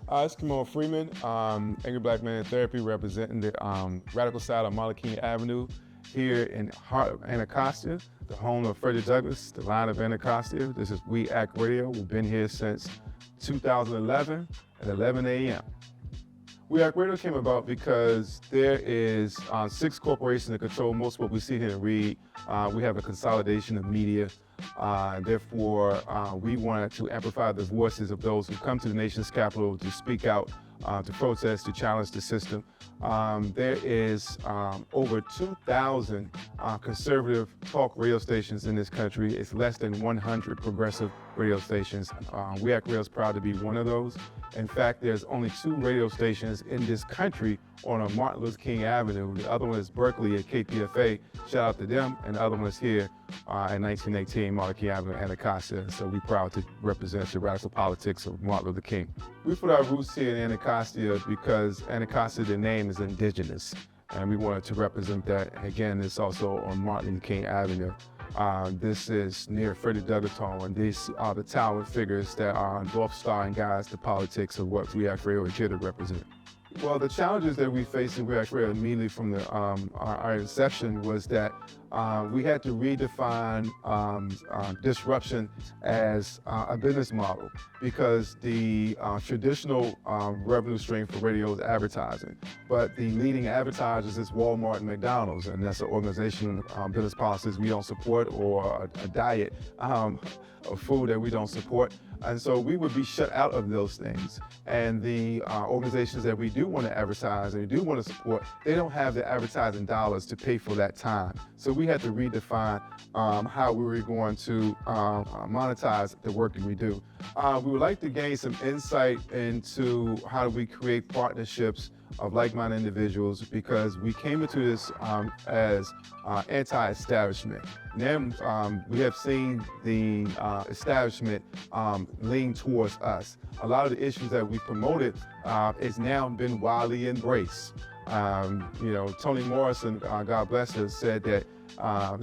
It's Kamal Freeman, Angry Black Man in Therapy, representing the radical side of Martin King Avenue here in heart of Anacostia, the home of Frederick Douglass, the line of Anacostia. This is We Act Radio. We've been here since 2011 at 11 a.m. We Act Radio came about because there is 6 corporations that control most of what we see here and read. We have a consolidation of media. Therefore, we wanted to amplify the voices of those who come to the nation's capital to speak out, to protest, to challenge the system. There is over 2,000 conservative talk radio stations in this country. It's less than 100 progressive radio stations. We Act Radio is proud to be one of those. In fact, there's only 2 radio stations in this country on a Martin Luther King Avenue. The other one is Berkeley at KPFA. Shout out to them. And the other one is here in 1918, Martin King Avenue, Anacostia. So we're proud to represent the radical politics of Martin Luther King. We put our roots here in Anacostia because Anacostia, the name is indigenous. And we wanted to represent that. Again, it's also on Martin Luther King Avenue. This is near Frederick Douglass home, and these are the towering figures that are North Star and guides the politics of what We Act Radio is here to represent. Well, the challenges that we faced in We Act Radio immediately from our inception was that we had to redefine disruption as a business model, because the traditional revenue stream for radio is advertising. But the leading advertisers is Walmart and McDonald's, and that's an organization, business policies we don't support, or a diet of food that we don't support. And so we would be shut out of those things. And the organizations that we do want to advertise and we do want to support, they don't have the advertising dollars to pay for that time. So we had to redefine how we were going to monetize the work that we do. We would like to gain some insight into how do we create partnerships of like-minded individuals, because we came into this as anti-establishment. Then we have seen the establishment lean towards us. A lot of the issues that we promoted has now been widely embraced. Toni Morrison, God bless her, said that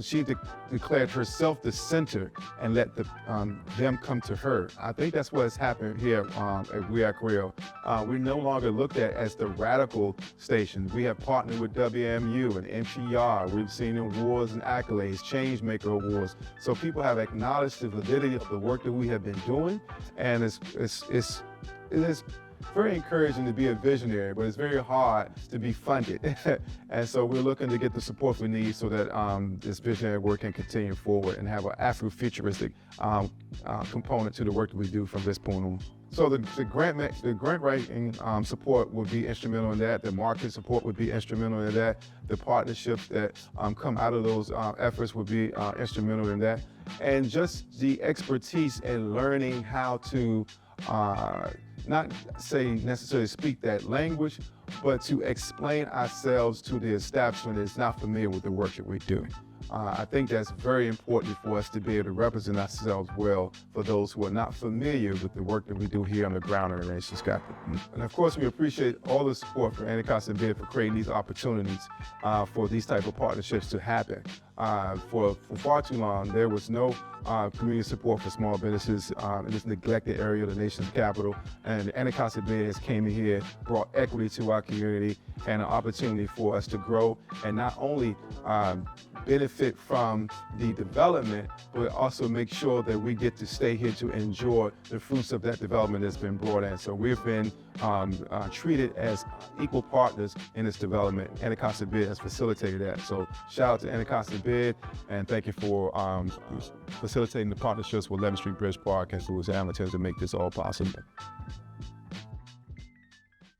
she declared herself the center and let them come to her. I think that's what has happened here at We Act Radio. We're no longer looked at as the radical station. We have partnered with WMU and NPR. We've seen awards and accolades, Changemaker Awards. So people have acknowledged the validity of the work that we have been doing, and it is very encouraging to be a visionary, but it's very hard to be funded. And so we're looking to get the support we need so that this visionary work can continue forward and have an Afrofuturistic component to the work that we do from this point on. So the grant writing support would be instrumental in that. The market support would be instrumental in that. The partnerships that come out of those efforts would be instrumental in that. And just the expertise in learning how to not say necessarily speak that language, but to explain ourselves to the establishment that is not familiar with the work that we do. I think that's very important for us to be able to represent ourselves well for those who are not familiar with the work that we do here on the ground in the nation's capital. And of course, we appreciate all the support for Anacostia and Bid for creating these opportunities for these type of partnerships to happen. For far too long, there was no community support for small businesses in this neglected area of the nation's capital. And Anacostia Bid has came in here, brought equity to our community and an opportunity for us to grow and not only benefit from the development, but also make sure that we get to stay here to enjoy the fruits of that development that's been brought in. So we've been treated as equal partners in this development. Anacostia Bid has facilitated that. So shout out to Anacostia Bid, and thank you for facilitating the partnerships with 11th Street Bridge Park and Louis Hamilton to make this all possible.